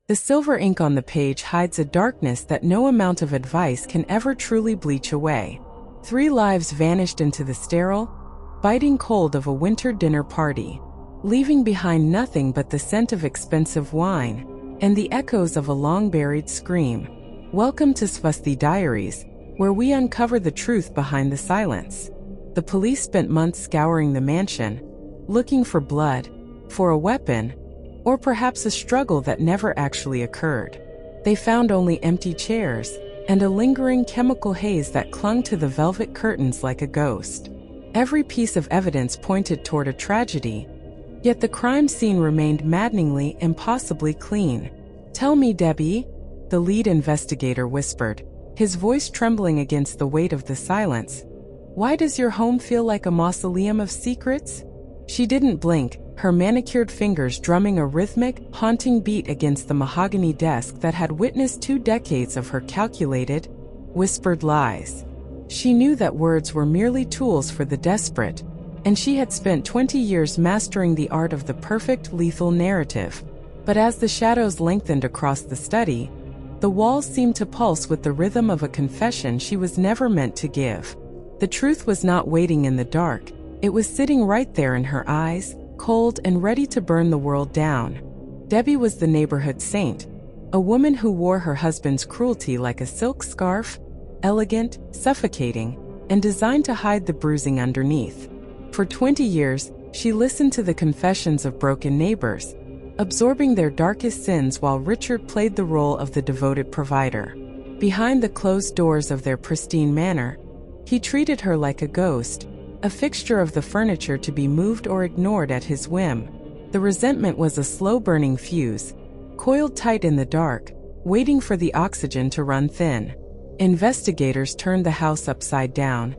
The silver ink on the page hides a darkness that no amount of advice can ever truly bleach away. 3 lives vanished into the sterile, biting cold of a winter dinner party, leaving behind nothing but the scent of expensive wine and the echoes of a long-buried scream. Welcome to Swasti Diaries, where we uncover the truth behind the silence. The police spent months scouring the mansion, looking for blood, for a weapon, or perhaps a struggle that never actually occurred. They found only empty chairs and a lingering chemical haze that clung to the velvet curtains like a ghost. Every piece of evidence pointed toward a tragedy, yet the crime scene remained maddeningly, impossibly clean. "Tell me, Debbie," the lead investigator whispered, his voice trembling against the weight of the silence. "Why does your home feel like a mausoleum of secrets?" She didn't blink, her manicured fingers drumming a rhythmic, haunting beat against the mahogany desk that had witnessed 2 decades of her calculated, whispered lies. She knew that words were merely tools for the desperate, and she had spent 20 years mastering the art of the perfect, lethal narrative. But as the shadows lengthened across the study, the walls seemed to pulse with the rhythm of a confession she was never meant to give. The truth was not waiting in the dark, it was sitting right there in her eyes, cold and ready to burn the world down. Debbie was the neighborhood saint, a woman who wore her husband's cruelty like a silk scarf, elegant, suffocating, and designed to hide the bruising underneath. For 20 years, she listened to the confessions of broken neighbors, absorbing their darkest sins while Richard played the role of the devoted provider. Behind the closed doors of their pristine manor, he treated her like a ghost, a fixture of the furniture to be moved or ignored at his whim. The resentment was a slow-burning fuse, coiled tight in the dark, waiting for the oxygen to run thin. Investigators turned the house upside down,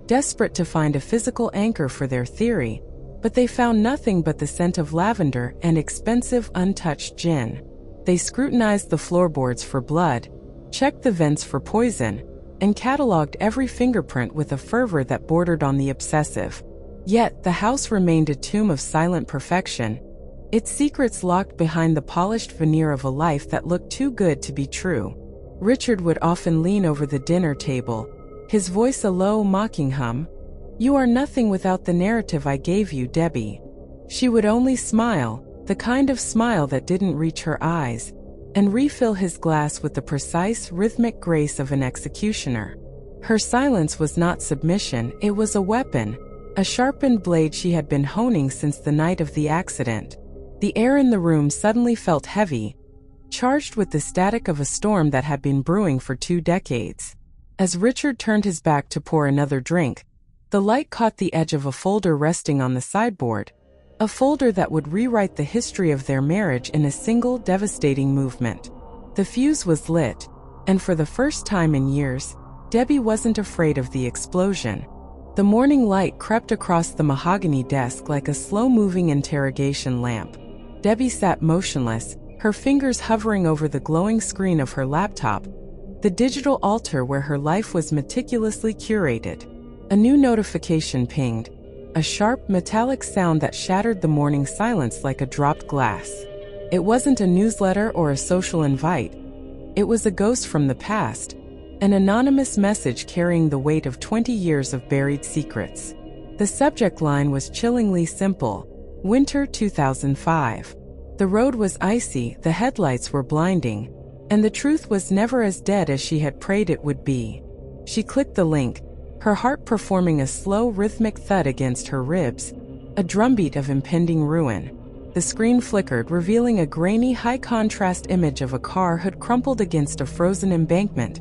desperate to find a physical anchor for their theory, but they found nothing but the scent of lavender and expensive untouched gin. They scrutinized the floorboards for blood, checked the vents for poison, and cataloged every fingerprint with a fervor that bordered on the obsessive. Yet, the house remained a tomb of silent perfection, its secrets locked behind the polished veneer of a life that looked too good to be true. Richard would often lean over the dinner table, his voice a low, mocking hum. "You are nothing without the narrative I gave you, Debbie." She would only smile, the kind of smile that didn't reach her eyes, and refill his glass with the precise, rhythmic grace of an executioner. Her silence was not submission, it was a weapon, a sharpened blade she had been honing since the night of the accident. The air in the room suddenly felt heavy, charged with the static of a storm that had been brewing for 2 decades. As Richard turned his back to pour another drink, the light caught the edge of a folder resting on the sideboard, a folder that would rewrite the history of their marriage in a single devastating movement. The fuse was lit, and for the first time in years, Debbie wasn't afraid of the explosion. The morning light crept across the mahogany desk like a slow-moving interrogation lamp. Debbie sat motionless, her fingers hovering over the glowing screen of her laptop, the digital altar where her life was meticulously curated. A new notification pinged, a sharp, metallic sound that shattered the morning silence like a dropped glass. It wasn't a newsletter or a social invite. It was a ghost from the past, an anonymous message carrying the weight of 20 years of buried secrets. The subject line was chillingly simple: Winter 2005. The road was icy, the headlights were blinding, and the truth was never as dead as she had prayed it would be. She clicked the link, her heart performing a slow, rhythmic thud against her ribs, a drumbeat of impending ruin. The screen flickered, revealing a grainy, high-contrast image of a car hood crumpled against a frozen embankment,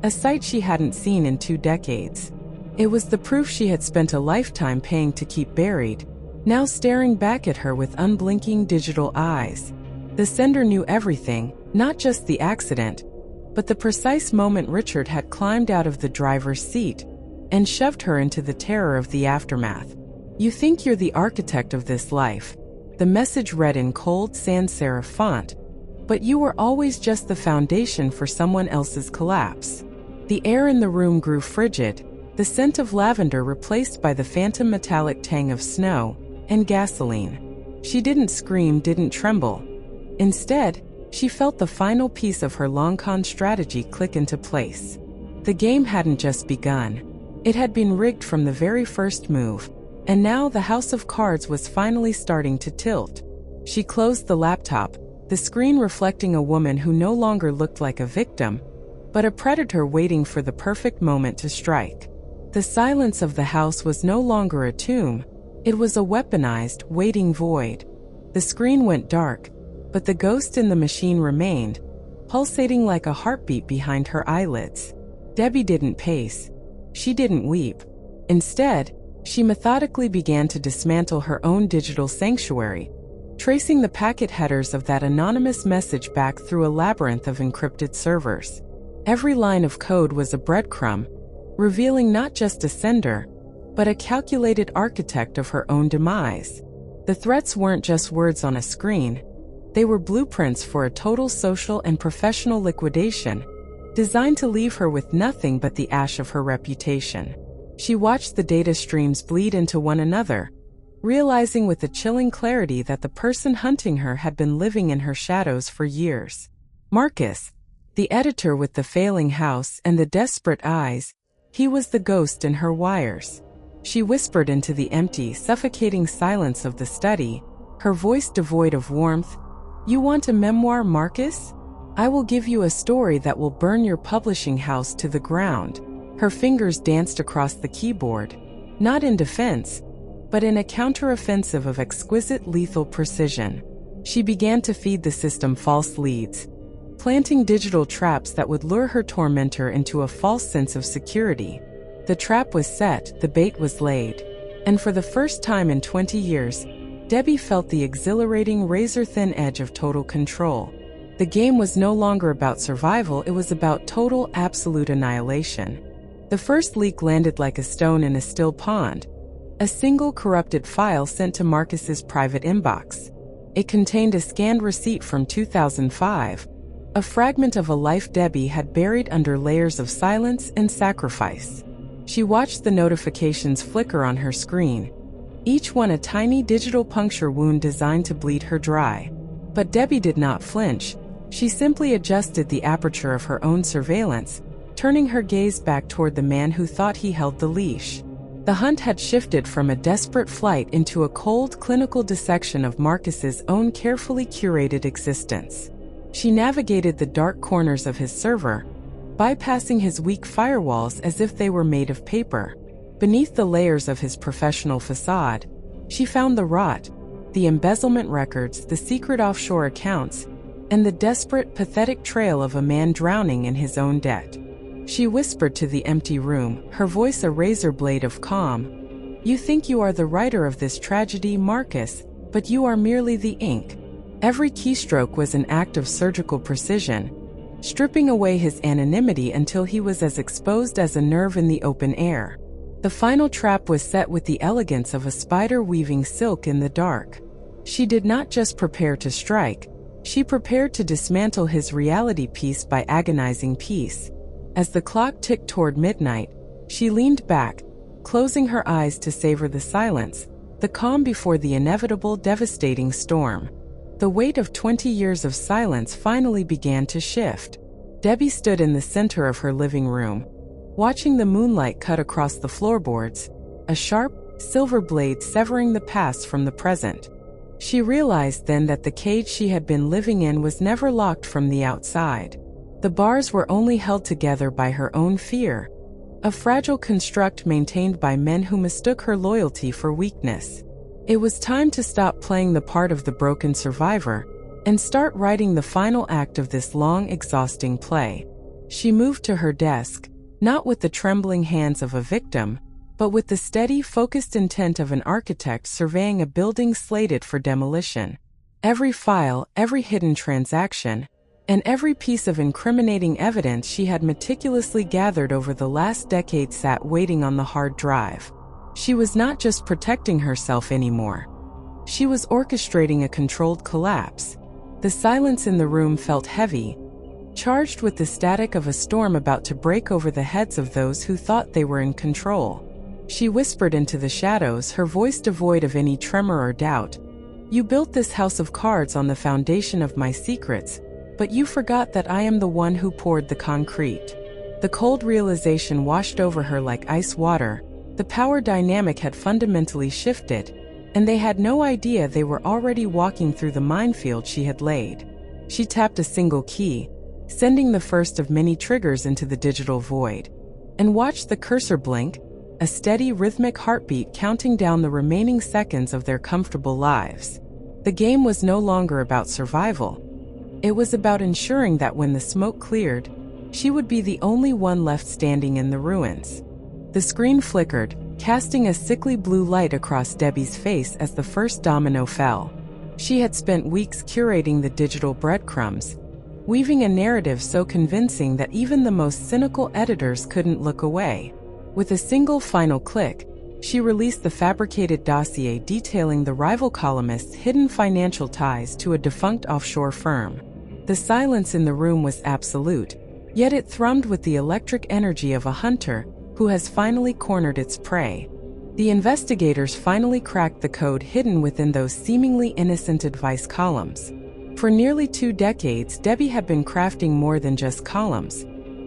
a sight she hadn't seen in 2 decades. It was the proof she had spent a lifetime paying to keep buried, now staring back at her with unblinking digital eyes. The sender knew everything, not just the accident, but the precise moment Richard had climbed out of the driver's seat and shoved her into the terror of the aftermath. "You think you're the architect of this life," the message read in cold sans serif font, "but you were always just the foundation for someone else's collapse." The air in the room grew frigid, the scent of lavender replaced by the phantom metallic tang of snow and gasoline. She didn't scream, didn't tremble. Instead, She felt the final piece of her long-con strategy click into place. The game hadn't just begun. It had been rigged from the very first move, and now the house of cards was finally starting to tilt. She closed the laptop, the screen reflecting a woman who no longer looked like a victim, but a predator waiting for the perfect moment to strike. The silence of the house was no longer a tomb. It was a weaponized, waiting void. The screen went dark, but the ghost in the machine remained, pulsating like a heartbeat behind her eyelids. Debbie didn't pace. She didn't weep. Instead, she methodically began to dismantle her own digital sanctuary, tracing the packet headers of that anonymous message back through a labyrinth of encrypted servers. Every line of code was a breadcrumb, revealing not just a sender, but a calculated architect of her own demise. The threats weren't just words on a screen. They were blueprints for a total social and professional liquidation, designed to leave her with nothing but the ash of her reputation. She watched the data streams bleed into one another, realizing with a chilling clarity that the person hunting her had been living in her shadows for years. Marcus, the editor with the failing house and the desperate eyes, he was the ghost in her wires. She whispered into the empty, suffocating silence of the study, her voice devoid of warmth. "You want a memoir, Marcus? I will give you a story that will burn your publishing house to the ground." Her fingers danced across the keyboard, not in defense, but in a counteroffensive of exquisite lethal precision. She began to feed the system false leads, planting digital traps that would lure her tormentor into a false sense of security. The trap was set, the bait was laid, and for the first time in 20 years, Debbie felt the exhilarating razor-thin edge of total control. The game was no longer about survival, it was about total, absolute annihilation. The first leak landed like a stone in a still pond, a single corrupted file sent to Marcus's private inbox. It contained a scanned receipt from 2005, a fragment of a life Debbie had buried under layers of silence and sacrifice. She watched the notifications flicker on her screen, each one a tiny digital puncture wound designed to bleed her dry. But Debbie did not flinch. She simply adjusted the aperture of her own surveillance, turning her gaze back toward the man who thought he held the leash. The hunt had shifted from a desperate flight into a cold, clinical dissection of Marcus's own carefully curated existence. She navigated the dark corners of his server, bypassing his weak firewalls as if they were made of paper. Beneath the layers of his professional facade, she found the rot, the embezzlement records, the secret offshore accounts, and the desperate, pathetic trail of a man drowning in his own debt. She whispered to the empty room, her voice a razor blade of calm. "You think you are the writer of this tragedy, Marcus, but you are merely the ink." Every keystroke was an act of surgical precision, stripping away his anonymity until he was as exposed as a nerve in the open air. The final trap was set with the elegance of a spider weaving silk in the dark. She did not just prepare to strike, she prepared to dismantle his reality piece by agonizing piece. As the clock ticked toward midnight, she leaned back, closing her eyes to savor the silence, the calm before the inevitable, devastating storm. The weight of 20 years of silence finally began to shift. Debbie stood in the center of her living room, watching the moonlight cut across the floorboards, a sharp, silver blade severing the past from the present. She realized then that the cage she had been living in was never locked from the outside. The bars were only held together by her own fear, a fragile construct maintained by men who mistook her loyalty for weakness. It was time to stop playing the part of the broken survivor and start writing the final act of this long, exhausting play. She moved to her desk, not with the trembling hands of a victim, but with the steady, focused intent of an architect surveying a building slated for demolition. Every file, every hidden transaction, and every piece of incriminating evidence she had meticulously gathered over the last decade sat waiting on the hard drive. She was not just protecting herself anymore. She was orchestrating a controlled collapse. The silence in the room felt heavy, charged with the static of a storm about to break over the heads of those who thought they were in control. She whispered into the shadows, her voice devoid of any tremor or doubt. "You built this house of cards on the foundation of my secrets, But you forgot that I am the one who poured the concrete." The cold realization washed over her like ice water. The power dynamic had fundamentally shifted, and they had no idea they were already walking through the minefield she had laid. She tapped a single key, sending the first of many triggers into the digital void, and watched the cursor blink, a steady rhythmic heartbeat counting down the remaining seconds of their comfortable lives. The game was no longer about survival. It was about ensuring that when the smoke cleared, she would be the only one left standing in the ruins. The screen flickered, casting a sickly blue light across Debbie's face as the first domino fell. She had spent weeks curating the digital breadcrumbs, weaving a narrative so convincing that even the most cynical editors couldn't look away. With a single final click, she released the fabricated dossier detailing the rival columnist's hidden financial ties to a defunct offshore firm. The silence in the room was absolute, yet it thrummed with the electric energy of a hunter who has finally cornered its prey. The investigators finally cracked the code hidden within those seemingly innocent advice columns. For nearly 2 decades, Debbie had been crafting more than just columns.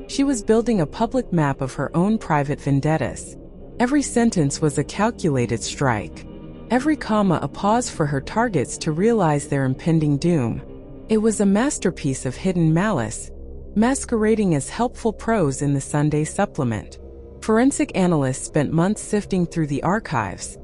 She was building a public map of her own private vendettas. Every sentence was a calculated strike. Every comma a pause for her targets to realize their impending doom. It was a masterpiece of hidden malice, masquerading as helpful prose in the Sunday supplement. Forensic analysts spent months sifting through the archives,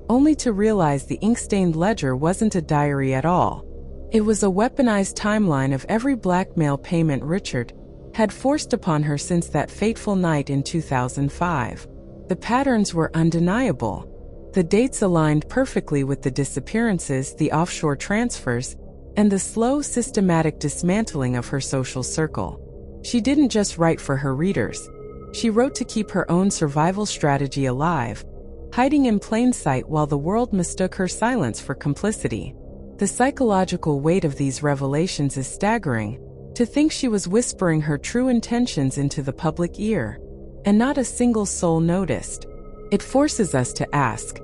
only to realize the ink-stained ledger wasn't a diary at all. It was a weaponized timeline of every blackmail payment Richard had forced upon her since that fateful night in 2005. The patterns were undeniable. The dates aligned perfectly with the disappearances, the offshore transfers, and the slow, systematic dismantling of her social circle. She didn't just write for her readers. She wrote to keep her own survival strategy alive, hiding in plain sight while the world mistook her silence for complicity. The psychological weight of these revelations is staggering. To think she was whispering her true intentions into the public ear, and not a single soul noticed. It forces us to ask,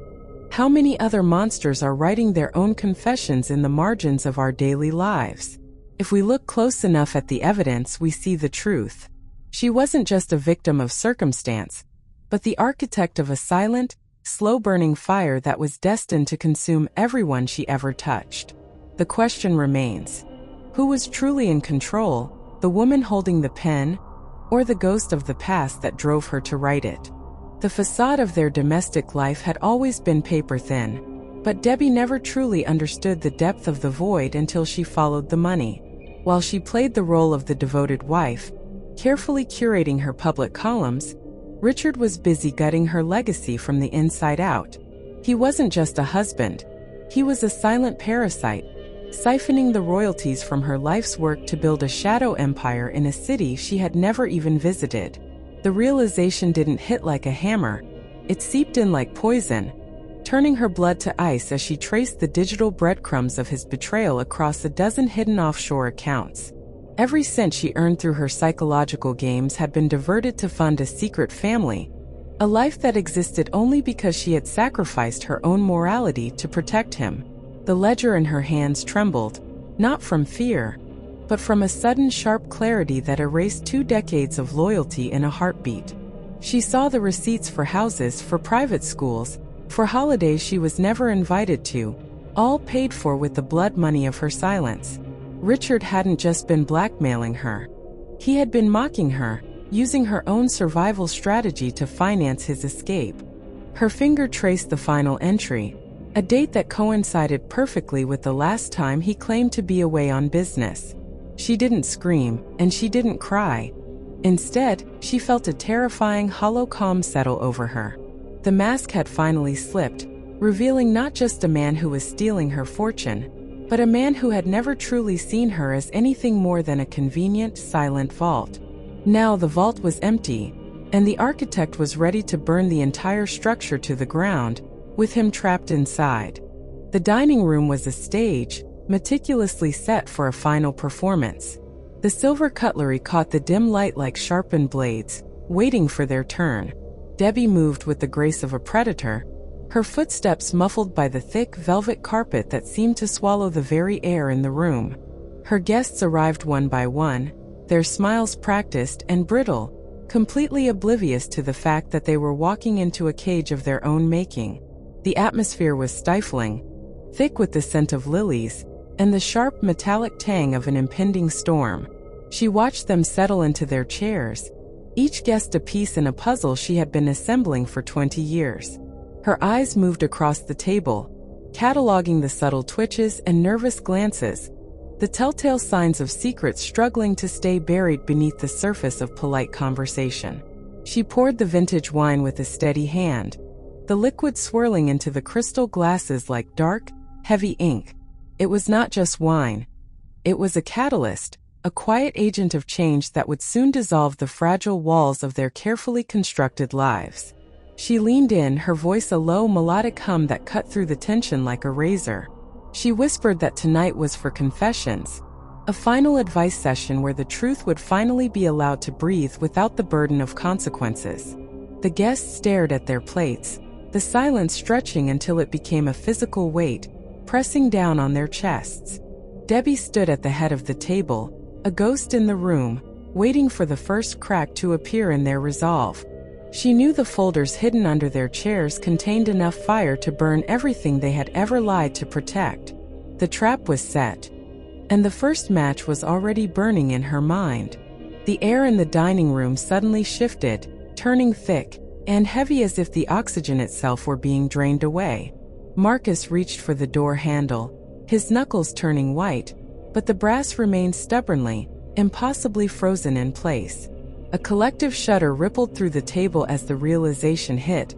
how many other monsters are writing their own confessions in the margins of our daily lives? If we look close enough at the evidence, we see the truth. She wasn't just a victim of circumstance, but the architect of a silent, slow-burning fire that was destined to consume everyone she ever touched. The question remains, who was truly in control, the woman holding the pen, or the ghost of the past that drove her to write it? The facade of their domestic life had always been paper-thin, but Debbie never truly understood the depth of the void until she followed the money. While she played the role of the devoted wife, carefully curating her public columns, Richard was busy gutting her legacy from the inside out. He wasn't just a husband. He was a silent parasite, siphoning the royalties from her life's work to build a shadow empire in a city she had never even visited. The realization didn't hit like a hammer. It seeped in like poison, turning her blood to ice as she traced the digital breadcrumbs of his betrayal across a dozen hidden offshore accounts. Every cent she earned through her psychological games had been diverted to fund a secret family, a life that existed only because she had sacrificed her own morality to protect him. The ledger in her hands trembled, not from fear, but from a sudden sharp clarity that erased 2 decades of loyalty in a heartbeat. She saw the receipts for houses, for private schools, for holidays she was never invited to, all paid for with the blood money of her silence. Richard hadn't just been blackmailing her. He had been mocking her, using her own survival strategy to finance his escape. Her finger traced the final entry, a date that coincided perfectly with the last time he claimed to be away on business. She didn't scream, and she didn't cry. Instead, she felt a terrifying hollow calm settle over her. The mask had finally slipped, revealing not just a man who was stealing her fortune, but a man who had never truly seen her as anything more than a convenient, silent vault. Now the vault was empty, and the architect was ready to burn the entire structure to the ground, with him trapped inside. The dining room was a stage, meticulously set for a final performance. The silver cutlery caught the dim light like sharpened blades, waiting for their turn. Debbie moved with the grace of a predator, her footsteps muffled by the thick velvet carpet that seemed to swallow the very air in the room. Her guests arrived one by one, their smiles practiced and brittle, completely oblivious to the fact that they were walking into a cage of their own making. The atmosphere was stifling, thick with the scent of lilies and the sharp metallic tang of an impending storm. She watched them settle into their chairs, each guest a piece in a puzzle she had been assembling for 20 years. Her eyes moved across the table, cataloging the subtle twitches and nervous glances, the telltale signs of secrets struggling to stay buried beneath the surface of polite conversation. She poured the vintage wine with a steady hand, the liquid swirling into the crystal glasses like dark, heavy ink. It was not just wine. It was a catalyst, a quiet agent of change that would soon dissolve the fragile walls of their carefully constructed lives. She leaned in, her voice a low melodic hum that cut through the tension like a razor. She whispered that tonight was for confessions, a final advice session where the truth would finally be allowed to breathe without the burden of consequences. The guests stared at their plates, the silence stretching until it became a physical weight, pressing down on their chests. Debbie stood at the head of the table, a ghost in the room, waiting for the first crack to appear in their resolve. She knew the folders hidden under their chairs contained enough fire to burn everything they had ever lied to protect. The trap was set, and the first match was already burning in her mind. The air in the dining room suddenly shifted, turning thick and heavy as if the oxygen itself were being drained away. Marcus reached for the door handle, his knuckles turning white, but the brass remained stubbornly, impossibly frozen in place. A collective shudder rippled through the table as the realization hit.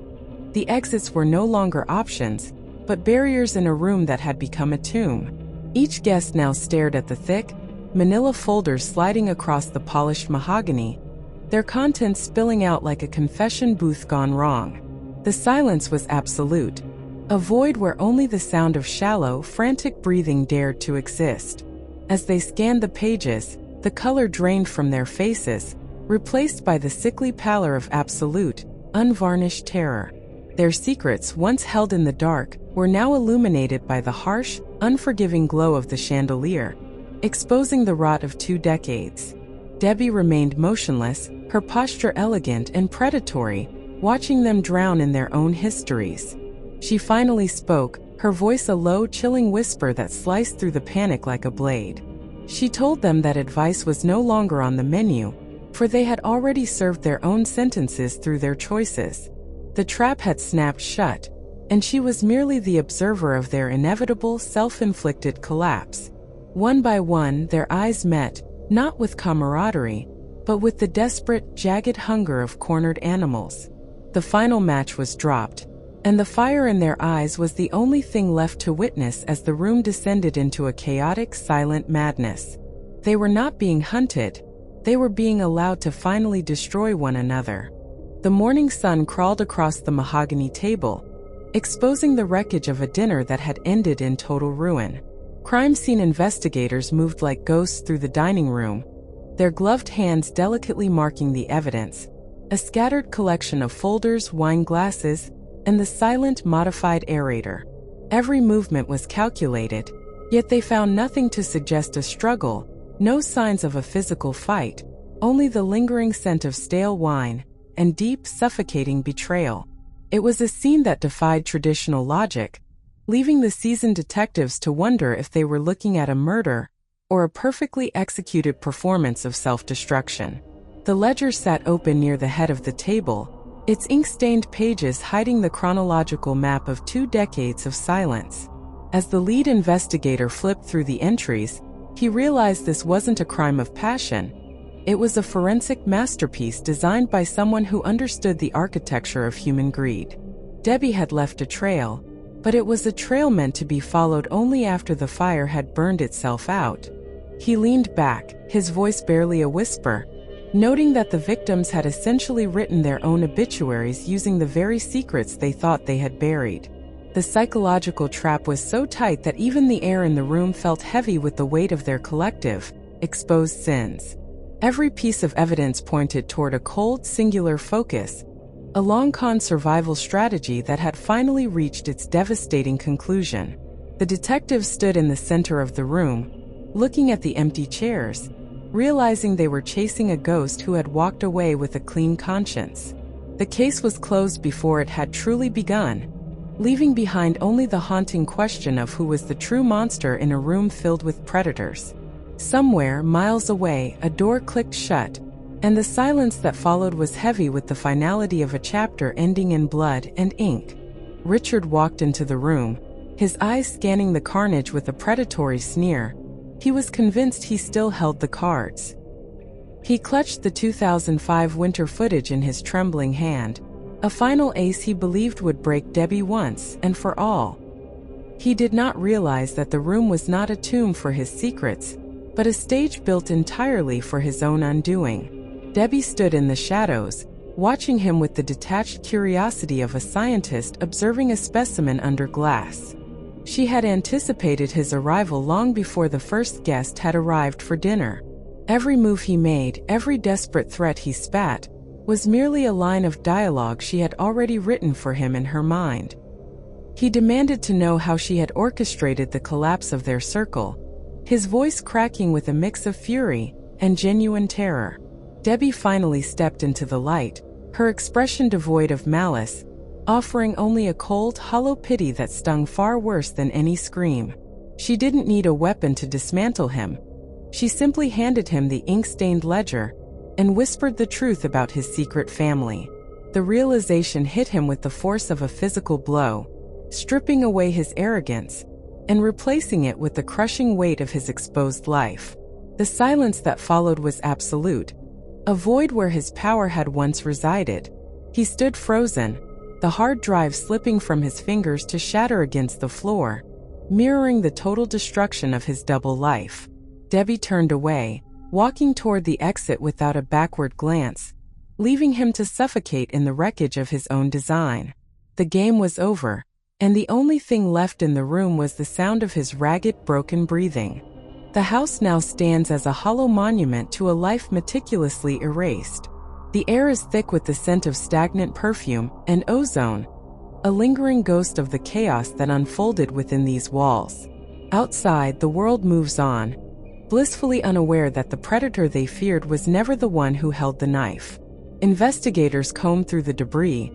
The exits were no longer options, but barriers in a room that had become a tomb. Each guest now stared at the thick, manila folders sliding across the polished mahogany, their contents spilling out like a confession booth gone wrong. The silence was absolute, a void where only the sound of shallow, frantic breathing dared to exist. As they scanned the pages, the color drained from their faces, replaced by the sickly pallor of absolute, unvarnished terror. Their secrets, once held in the dark, were now illuminated by the harsh, unforgiving glow of the chandelier, exposing the rot of 2 decades. Debbie remained motionless, her posture elegant and predatory, watching them drown in their own histories. She finally spoke, her voice a low, chilling whisper that sliced through the panic like a blade. She told them that advice was no longer on the menu, for they had already served their own sentences through their choices. The trap had snapped shut, and she was merely the observer of their inevitable, self-inflicted collapse. One by one, their eyes met, not with camaraderie, but with the desperate, jagged hunger of cornered animals. The final match was dropped, and the fire in their eyes was the only thing left to witness as the room descended into a chaotic, silent madness. They were not being hunted. They were being allowed to finally destroy one another. The morning sun crawled across the mahogany table, exposing the wreckage of a dinner that had ended in total ruin. Crime scene investigators moved like ghosts through the dining room, their gloved hands delicately marking the evidence, a scattered collection of folders, wine glasses, and the silent, modified aerator. Every movement was calculated, yet they found nothing to suggest a struggle. No signs of a physical fight, only the lingering scent of stale wine and deep, suffocating betrayal. It was a scene that defied traditional logic, leaving the seasoned detectives to wonder if they were looking at a murder or a perfectly executed performance of self-destruction. The ledger sat open near the head of the table, its ink-stained pages hiding the chronological map of 2 decades of silence. As the lead investigator flipped through the entries, he realized this wasn't a crime of passion. It was a forensic masterpiece designed by someone who understood the architecture of human greed. Debbie had left a trail, but it was a trail meant to be followed only after the fire had burned itself out. He leaned back, his voice barely a whisper, noting that the victims had essentially written their own obituaries using the very secrets they thought they had buried. The psychological trap was so tight that even the air in the room felt heavy with the weight of their collective, exposed sins. Every piece of evidence pointed toward a cold, singular focus, a long-con survival strategy that had finally reached its devastating conclusion. The detectives stood in the center of the room, looking at the empty chairs, realizing they were chasing a ghost who had walked away with a clean conscience. The case was closed before it had truly begun, leaving behind only the haunting question of who was the true monster in a room filled with predators. Somewhere, miles away, a door clicked shut, and the silence that followed was heavy with the finality of a chapter ending in blood and ink. Richard walked into the room, his eyes scanning the carnage with a predatory sneer. He was convinced he still held the cards. He clutched the 2005 winter footage in his trembling hand, a final ace he believed would break Debbie once and for all. He did not realize that the room was not a tomb for his secrets, but a stage built entirely for his own undoing. Debbie stood in the shadows, watching him with the detached curiosity of a scientist observing a specimen under glass. She had anticipated his arrival long before the first guest had arrived for dinner. Every move he made, every desperate threat he spat, was merely a line of dialogue she had already written for him in her mind. He demanded to know how she had orchestrated the collapse of their circle, his voice cracking with a mix of fury and genuine terror. Debbie finally stepped into the light, her expression devoid of malice, offering only a cold, hollow pity that stung far worse than any scream. She didn't need a weapon to dismantle him. She simply handed him the ink-stained ledger and whispered the truth about his secret family. The realization hit him with the force of a physical blow, stripping away his arrogance and replacing it with the crushing weight of his exposed life. The silence that followed was absolute, a void where his power had once resided. He stood frozen, the hard drive slipping from his fingers to shatter against the floor, mirroring the total destruction of his double life. Debbie turned away, walking toward the exit without a backward glance, leaving him to suffocate in the wreckage of his own design. The game was over, and the only thing left in the room was the sound of his ragged, broken breathing. The house now stands as a hollow monument to a life meticulously erased. The air is thick with the scent of stagnant perfume and ozone, a lingering ghost of the chaos that unfolded within these walls. Outside, the world moves on, blissfully unaware that the predator they feared was never the one who held the knife. Investigators comb through the debris,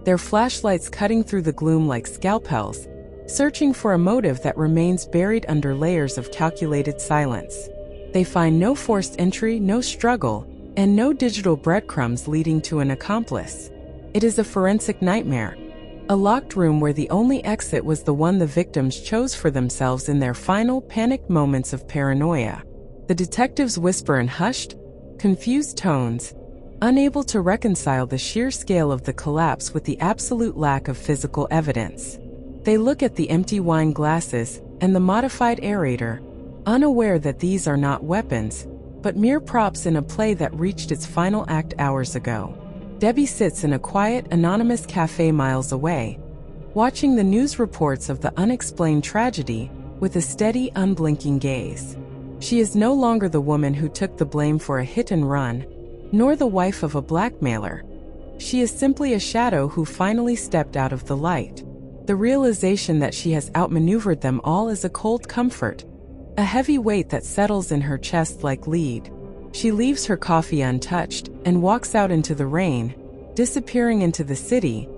their flashlights cutting through the gloom like scalpels, searching for a motive that remains buried under layers of calculated silence. They find no forced entry, no struggle, and no digital breadcrumbs leading to an accomplice. It is a forensic nightmare, a locked room where the only exit was the one the victims chose for themselves in their final, panicked moments of paranoia. The detectives whisper in hushed, confused tones, unable to reconcile the sheer scale of the collapse with the absolute lack of physical evidence. They look at the empty wine glasses and the modified aerator, unaware that these are not weapons, but mere props in a play that reached its final act hours ago. Debbie sits in a quiet, anonymous cafe miles away, watching the news reports of the unexplained tragedy with a steady, unblinking gaze. She is no longer the woman who took the blame for a hit and run, nor the wife of a blackmailer. She is simply a shadow who finally stepped out of the light. The realization that she has outmaneuvered them all is a cold comfort, a heavy weight that settles in her chest like lead. She leaves her coffee untouched and walks out into the rain, disappearing into the city,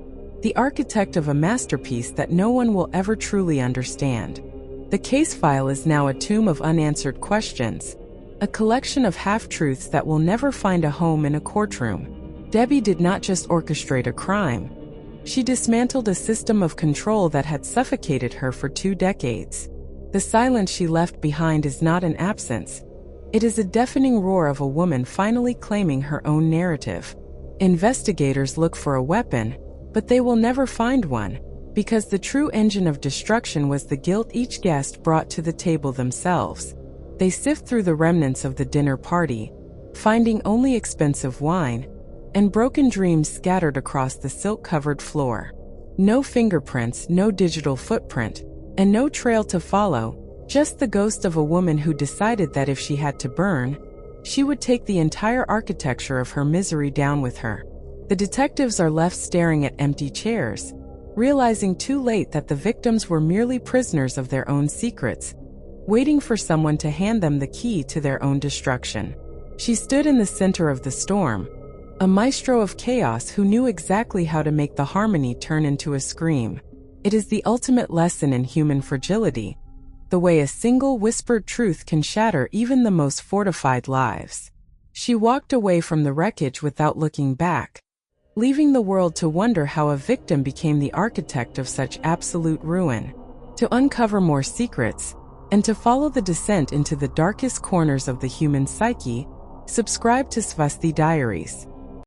the architect of a masterpiece that no one will ever truly understand. The case file is now a tomb of unanswered questions, a collection of half-truths that will never find a home in a courtroom. Debbie did not just orchestrate a crime. She dismantled a system of control that had suffocated her for 2 decades. The silence she left behind is not an absence. It is a deafening roar of a woman finally claiming her own narrative. Investigators look for a weapon, but they will never find one, because the true engine of destruction was the guilt each guest brought to the table themselves. They sift through the remnants of the dinner party, finding only expensive wine and broken dreams scattered across the silk-covered floor. No fingerprints, no digital footprint, and no trail to follow, just the ghost of a woman who decided that if she had to burn, she would take the entire architecture of her misery down with her. The detectives are left staring at empty chairs, realizing too late that the victims were merely prisoners of their own secrets, waiting for someone to hand them the key to their own destruction. She stood in the center of the storm, a maestro of chaos who knew exactly how to make the harmony turn into a scream. It is the ultimate lesson in human fragility, the way a single whispered truth can shatter even the most fortified lives. She walked away from the wreckage without looking back, leaving the world to wonder how a victim became the architect of such absolute ruin. To uncover more secrets, and to follow the descent into the darkest corners of the human psyche, subscribe to Swasti Diaries.